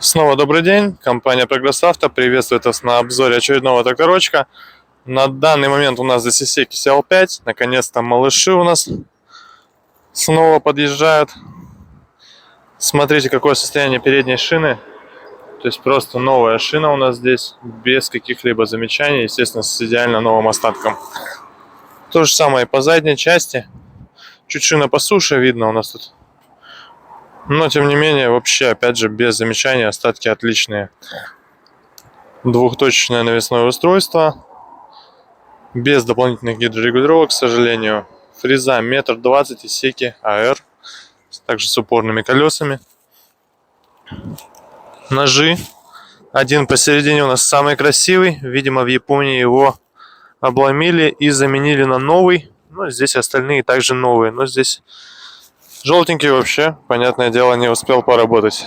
Снова добрый день, компания Прогресс Авто приветствует вас на обзоре очередного тракторочка. На данный момент у нас здесь Исеки CL5, наконец-то малыши у нас снова подъезжают. Смотрите, какое состояние передней шины, то есть просто новая шина у нас здесь, без каких-либо замечаний, естественно, с идеально новым остатком. То же самое и по задней части, чуть шина по суше видно у нас тут. Но, тем не менее, вообще, опять же, без замечаний, остатки отличные. Двухточечное навесное устройство. Без дополнительных гидрорегулировок, к сожалению. Фреза 1,20 м, Исеки АР. Также с упорными колесами. Ножи. Один посередине у нас самый красивый. Видимо, в Японии его обломили и заменили на новый. Ну, здесь остальные также новые. Но здесь желтенький вообще, понятное дело, не успел поработать.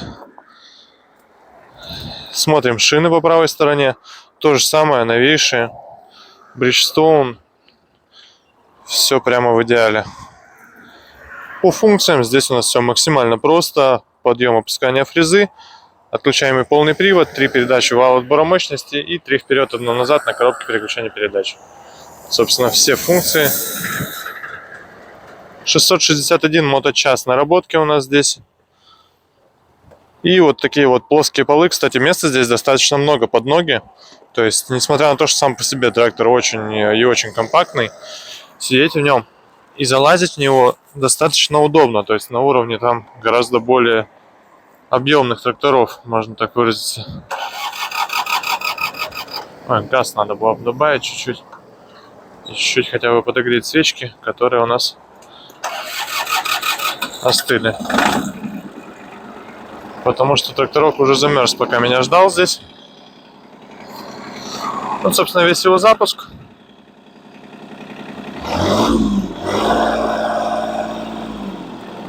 Смотрим шины по правой стороне. То же самое, новейшие. Bridgestone. Все прямо в идеале. По функциям здесь у нас все максимально просто. Подъем, опускание фрезы. Отключаемый полный привод. 3 передачи вал отбора мощности. И 3 вперед, 1 назад на коробке переключения передач. Собственно, все функции. 661 моточас наработки у нас здесь. И вот такие вот плоские полы. Кстати, места здесь достаточно много под ноги. То есть, несмотря на то, что сам по себе трактор очень и очень компактный, сидеть в нем и залазить в него достаточно удобно. То есть, на уровне там гораздо более объемных тракторов, можно так выразиться. Газ надо было добавить чуть-чуть. Чуть-чуть хотя бы подогреть свечки, которые у нас остыли. Потому что тракторок уже замерз, пока меня ждал здесь. Вот, собственно, весь его запуск.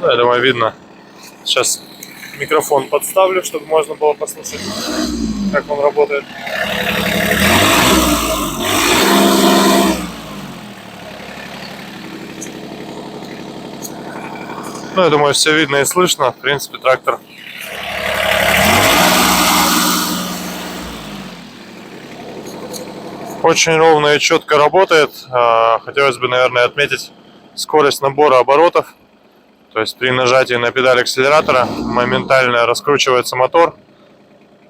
Ну, я думаю, видно. Сейчас микрофон подставлю, чтобы можно было послушать, как он работает. Ну, я думаю, все видно и слышно. В принципе, трактор очень ровно и четко работает. Хотелось бы, наверное, отметить скорость набора оборотов. То есть при нажатии на педаль акселератора моментально раскручивается мотор.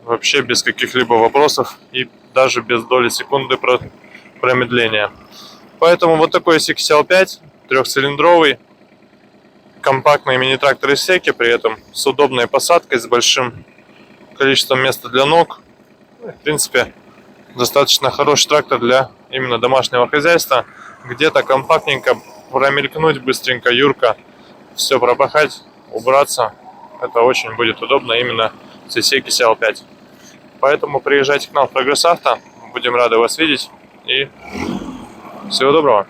Вообще без каких-либо вопросов и даже без доли секунды промедления. Поэтому вот такой Исеки CL5, трехцилиндровый, компактный мини-трактор Исеки, при этом с удобной посадкой, с большим количеством места для ног. В принципе, достаточно хороший трактор для именно домашнего хозяйства. Где-то компактненько промелькнуть, быстренько, юрко, все пропахать, убраться. Это очень будет удобно именно с Исеки CL5. Поэтому приезжайте к нам в Прогресс Авто. Будем рады вас видеть. И всего доброго.